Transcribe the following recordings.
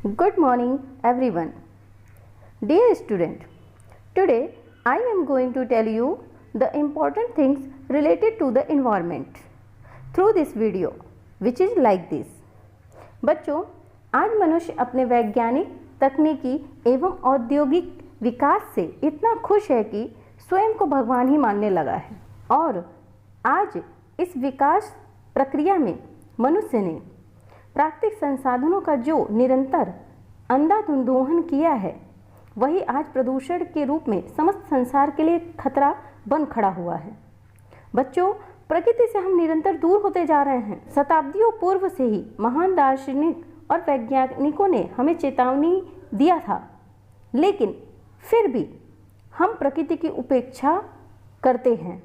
Good morning, everyone. Dear student, today I am going to tell you the important things related to the environment through this video, which is like this. बच्चों, आज मनुष्य अपने वैज्ञानिक, तकनीकी एवं औद्योगिक विकास से इतना खुश है कि स्वयं को भगवान ही मानने लगा है और आज इस विकास प्रक्रिया में मनुष्य ने प्राकृतिक संसाधनों का जो निरंतर अंधाधुंध दोहन किया है, वही आज प्रदूषण के रूप में समस्त संसार के लिए खतरा बन खड़ा हुआ है। बच्चों, प्रकृति से हम निरंतर दूर होते जा रहे हैं। शताब्दियों पूर्व से ही महान दार्शनिक और वैज्ञानिकों ने हमें चेतावनी दिया था, लेकिन फिर भी हम प्रकृति की उपेक्षा करते हैं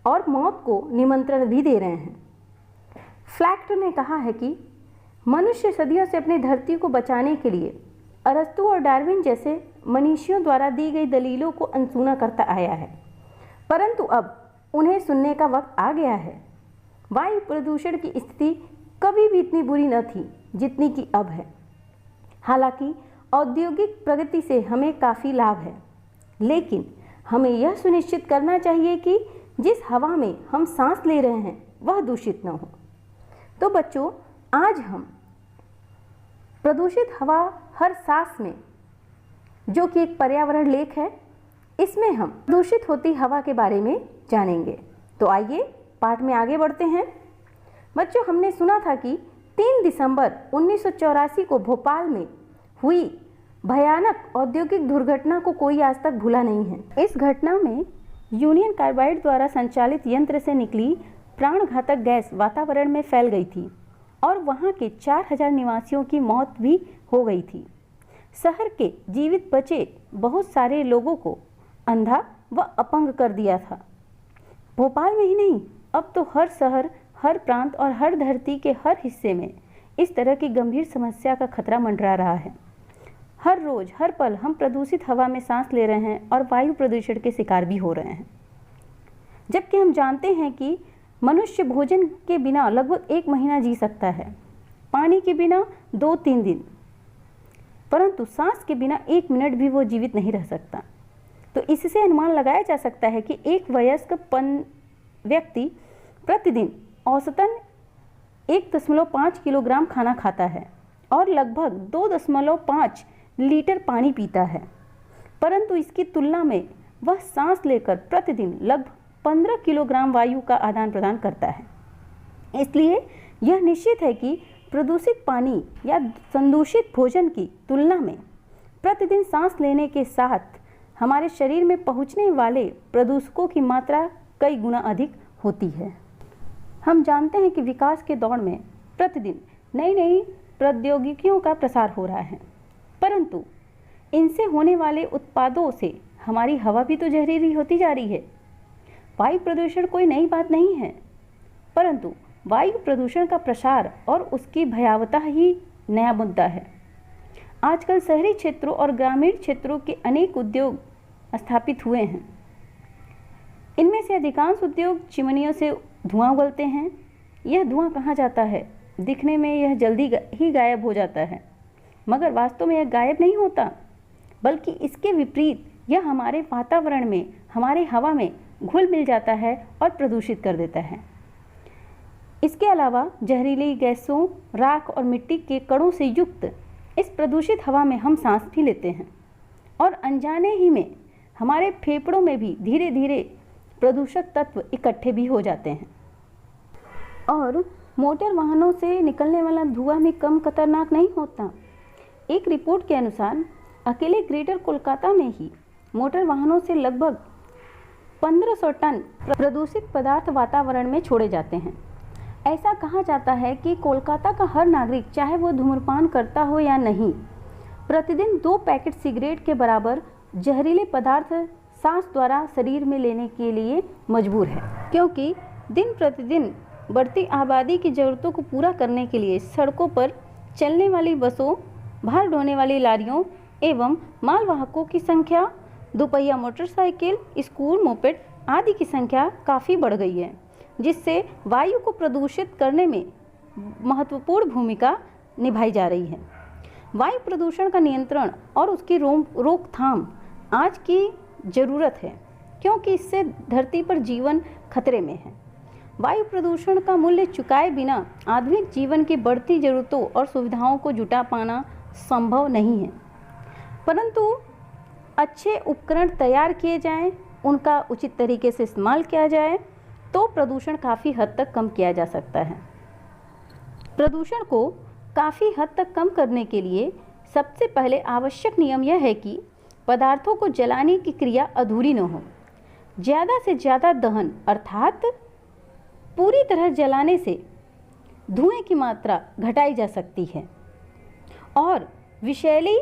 और मौत को निमंत्रण भी दे रहे हैं। फ्लैक्ट ने कहा है कि मनुष्य सदियों से अपनी धरती को बचाने के लिए अरस्तु और डार्विन जैसे मनीषियों द्वारा दी गई दलीलों को अनसुना करता आया है, परंतु अब उन्हें सुनने का वक्त आ गया है। वायु प्रदूषण की स्थिति कभी भी इतनी बुरी न थी जितनी कि अब है। हालांकि औद्योगिक प्रगति से हमें काफ़ी लाभ है, लेकिन हमें यह सुनिश्चित करना चाहिए कि जिस हवा में हम सांस ले रहे हैं वह दूषित न हो। तो बच्चों, आज हम प्रदूषित हवा हर सांस में, जो कि एक पर्यावरण लेख है, इसमें हम प्रदूषित होती हवा के बारे में जानेंगे। तो आइए पाठ में आगे बढ़ते हैं। बच्चों, हमने सुना था कि 3 दिसंबर 1984 को भोपाल में हुई भयानक औद्योगिक दुर्घटना को कोई आज तक भूला नहीं है। इस घटना में यूनियन कार्बाइड द्वारा संचालित यंत्र से निकली प्राणघातक गैस वातावरण में फैल गई थी और वहां के 4000 निवासियों की मौत भी हो गई थी। शहर के जीवित बचे बहुत सारे लोगों को अंधा व अपंग कर दिया था। भोपाल में ही नहीं, अब तो हर शहर, हर प्रांत और हर धरती के हर हिस्से में इस तरह की गंभीर समस्या का खतरा मंडरा रहा है। हर रोज, हर पल हम प्रदूषित हवा में सांस ले रहे हैं और वायु प्रदूषण के शिकार भी हो रहे हैं। जबकि हम जानते हैं कि मनुष्य भोजन के बिना लगभग 1 महीना जी सकता है, पानी के बिना 2-3 दिन, परंतु सांस के बिना 1 मिनट भी वो जीवित नहीं रह सकता। तो इससे अनुमान लगाया जा सकता है कि एक वयस्क व्यक्ति प्रतिदिन औसतन 1.5 किलोग्राम खाना खाता है और लगभग 2.5 लीटर पानी पीता है, परंतु इसकी तुलना में वह सांस लेकर प्रतिदिन लगभग 15 किलोग्राम वायु का आदान प्रदान करता है। इसलिए यह निश्चित है कि प्रदूषित पानी या संदूषित भोजन की तुलना में प्रतिदिन सांस लेने के साथ हमारे शरीर में पहुंचने वाले प्रदूषकों की मात्रा कई गुना अधिक होती है। हम जानते हैं कि विकास के दौर में प्रतिदिन नई नई प्रौद्योगिकियों का प्रसार हो रहा है, परंतु इनसे होने वाले उत्पादों से हमारी हवा भी तो जहरीली होती जा रही है। वायु प्रदूषण कोई नई बात नहीं है, परंतु वायु प्रदूषण का प्रसार और उसकी भयावता ही नया मुद्दा है। आजकल शहरी क्षेत्रों और ग्रामीण क्षेत्रों के अनेक उद्योग स्थापित हुए हैं। इनमें से अधिकांश उद्योग चिमनियों से धुआं उगलते हैं। यह धुआं कहाँ जाता है? दिखने में यह जल्दी ही गायब हो जाता है, मगर वास्तव में यह गायब नहीं होता, बल्कि इसके विपरीत यह हमारे वातावरण में, हमारे हवा में घुल मिल जाता है और प्रदूषित कर देता है। इसके अलावा जहरीली गैसों, राख और मिट्टी के कणों से युक्त इस प्रदूषित हवा में हम सांस भी लेते हैं और अनजाने ही में हमारे फेफड़ों में भी धीरे धीरे प्रदूषक तत्व इकट्ठे भी हो जाते हैं। और मोटर वाहनों से निकलने वाला धुआं भी कम खतरनाक नहीं होता। एक रिपोर्ट के अनुसार अकेले ग्रेटर कोलकाता में ही मोटर वाहनों से लगभग 1500 टन प्रदूषित पदार्थ वातावरण में छोड़े जाते हैं। ऐसा कहा जाता है कि कोलकाता का हर नागरिक, चाहे वो धूम्रपान करता हो या नहीं, प्रतिदिन 2 पैकेट सिगरेट के बराबर जहरीले पदार्थ सांस द्वारा शरीर में लेने के लिए मजबूर है, क्योंकि दिन प्रतिदिन बढ़ती आबादी की ज़रूरतों को पूरा करने के लिए सड़कों पर चलने वाली बसों, भार ढोने वाली लारियों एवं मालवाहकों की संख्या, दोपहिया मोटरसाइकिल, स्कूल, मोपेड आदि की संख्या काफ़ी बढ़ गई है, जिससे वायु को प्रदूषित करने में महत्वपूर्ण भूमिका निभाई जा रही है। वायु प्रदूषण का नियंत्रण और उसकी रोकथाम आज की ज़रूरत है, क्योंकि इससे धरती पर जीवन खतरे में है। वायु प्रदूषण का मूल्य चुकाए बिना आधुनिक जीवन की बढ़ती ज़रूरतों और सुविधाओं को जुटा पाना संभव नहीं है। परंतु अच्छे उपकरण तैयार किए जाएं, उनका उचित तरीके से इस्तेमाल किया जाए तो प्रदूषण काफ़ी हद तक कम किया जा सकता है। प्रदूषण को काफ़ी हद तक कम करने के लिए सबसे पहले आवश्यक नियम यह है कि पदार्थों को जलाने की क्रिया अधूरी न हो। ज़्यादा से ज़्यादा दहन अर्थात पूरी तरह जलाने से धुएं की मात्रा घटाई जा सकती है और विषैली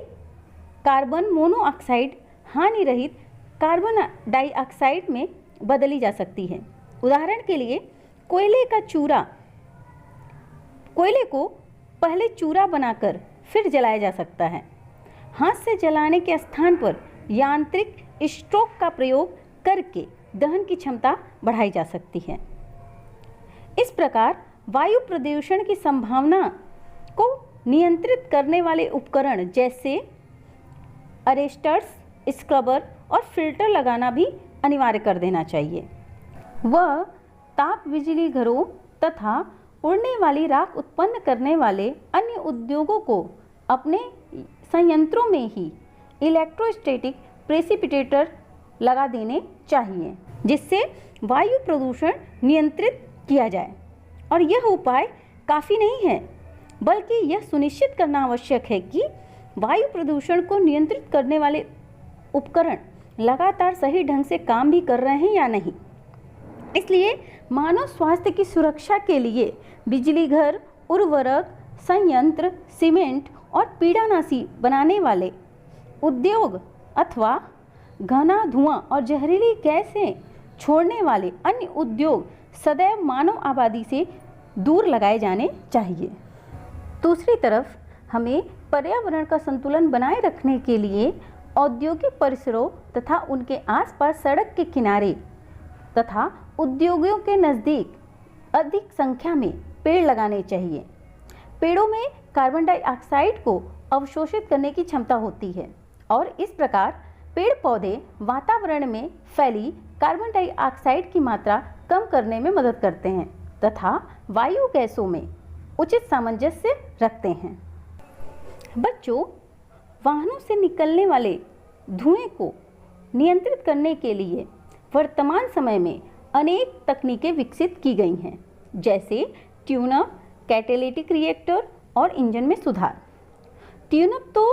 कार्बन मोनोऑक्साइड हानि रहित कार्बन डाइऑक्साइड में बदली जा सकती है। उदाहरण के लिए कोयले को पहले चूरा बनाकर फिर जलाया जा सकता है। हाथ से जलाने के स्थान पर यांत्रिक स्ट्रोक का प्रयोग करके दहन की क्षमता बढ़ाई जा सकती है। इस प्रकार वायु प्रदूषण की संभावना को नियंत्रित करने वाले उपकरण जैसे अरेस्टर्स, स्क्रबर और फिल्टर लगाना भी अनिवार्य कर देना चाहिए। वह ताप बिजली घरों तथा उड़ने वाली राख उत्पन्न करने वाले अन्य उद्योगों को अपने संयंत्रों में ही इलेक्ट्रोस्टैटिक प्रेसिपिटेटर लगा देने चाहिए, जिससे वायु प्रदूषण नियंत्रित किया जाए। और यह उपाय काफ़ी नहीं है, बल्कि यह सुनिश्चित करना आवश्यक है कि वायु प्रदूषण को नियंत्रित करने वाले उपकरण लगातार सही ढंग से काम भी कर रहे हैं या नहीं। इसलिए मानव स्वास्थ्य की सुरक्षा के लिए बिजली घर, उर्वरक संयंत्र, सीमेंट और पीड़ानाशी बनाने वाले उद्योग अथवा घना धुआं और जहरीली गैसें छोड़ने वाले अन्य उद्योग सदैव मानव आबादी से दूर लगाए जाने चाहिए। दूसरी तरफ हमें पर्यावरण का संतुलन बनाए रखने के लिए औद्योगिक परिसरों तथा उनके आसपास सड़क के किनारे तथा उद्योगों के नज़दीक अधिक संख्या में पेड़ लगाने चाहिए। पेड़ों में कार्बन डाइऑक्साइड को अवशोषित करने की क्षमता होती है और इस प्रकार पेड़ पौधे वातावरण में फैली कार्बन डाइऑक्साइड की मात्रा कम करने में मदद करते हैं तथा वायु गैसों में उचित सामंजस्य रखते हैं। बच्चों, वाहनों से निकलने वाले धुएं को नियंत्रित करने के लिए वर्तमान समय में अनेक तकनीकें विकसित की गई हैं, जैसे ट्यूनअप, कैटेलिटिक रिएक्टर और इंजन में सुधार। ट्यूनअप तो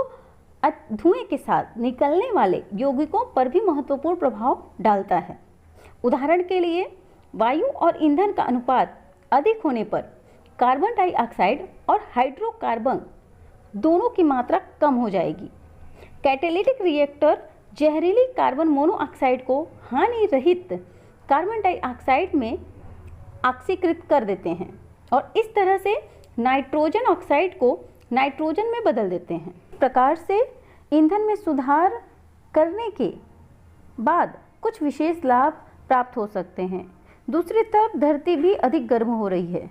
धुएं के साथ निकलने वाले यौगिकों पर भी महत्वपूर्ण प्रभाव डालता है। उदाहरण के लिए वायु और ईंधन का अनुपात अधिक होने पर कार्बन डाइऑक्साइड और हाइड्रोकार्बन दोनों की मात्रा कम हो जाएगी। कैटेलिटिक रिएक्टर जहरीली कार्बन मोनोऑक्साइड को हानि रहित कार्बन डाइऑक्साइड में ऑक्सीकृत कर देते हैं और इस तरह से नाइट्रोजन ऑक्साइड को नाइट्रोजन में बदल देते हैं। इस प्रकार से ईंधन में सुधार करने के बाद कुछ विशेष लाभ प्राप्त हो सकते हैं। दूसरी तरफ धरती भी अधिक गर्म हो रही है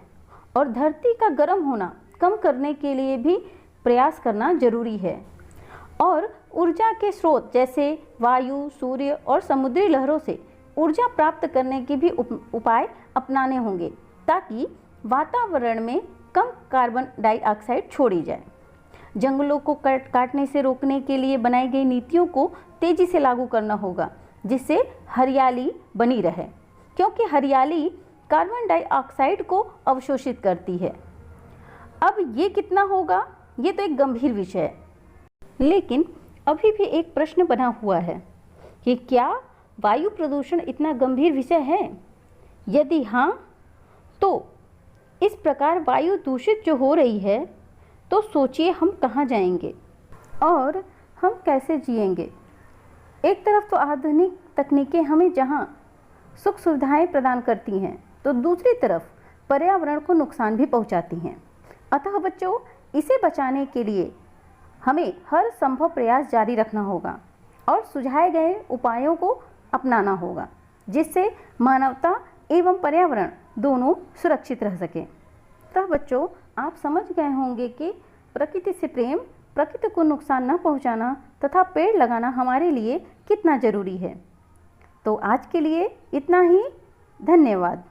और धरती का गर्म होना कम करने के लिए भी प्रयास करना जरूरी है और ऊर्जा के स्रोत जैसे वायु, सूर्य और समुद्री लहरों से ऊर्जा प्राप्त करने के भी उपाय अपनाने होंगे ताकि वातावरण में कम कार्बन डाइऑक्साइड छोड़ी जाए। जंगलों को काटने से रोकने के लिए बनाई गई नीतियों को तेजी से लागू करना होगा, जिससे हरियाली बनी रहे, क्योंकि हरियाली कार्बन डाइऑक्साइड को अवशोषित करती है। अब ये कितना होगा, ये तो एक गंभीर विषय है, लेकिन अभी भी एक प्रश्न बना हुआ है कि क्या वायु प्रदूषण इतना गंभीर विषय है? यदि हाँ, तो इस प्रकार वायु दूषित जो हो रही है, तो सोचिए हम कहाँ जाएंगे और हम कैसे जिएंगे। एक तरफ तो आधुनिक तकनीकें हमें जहाँ सुख सुविधाएं प्रदान करती हैं, तो दूसरी तरफ पर्यावरण को नुकसान भी पहुँचाती हैं। अतः बच्चों, इसे बचाने के लिए हमें हर संभव प्रयास जारी रखना होगा और सुझाए गए उपायों को अपनाना होगा, जिससे मानवता एवं पर्यावरण दोनों सुरक्षित रह सकें। तो बच्चों, आप समझ गए होंगे कि प्रकृति से प्रेम प्रकृति को नुकसान न पहुंचाना तथा पेड़ लगाना हमारे लिए कितना ज़रूरी है। तो आज के लिए इतना ही। धन्यवाद।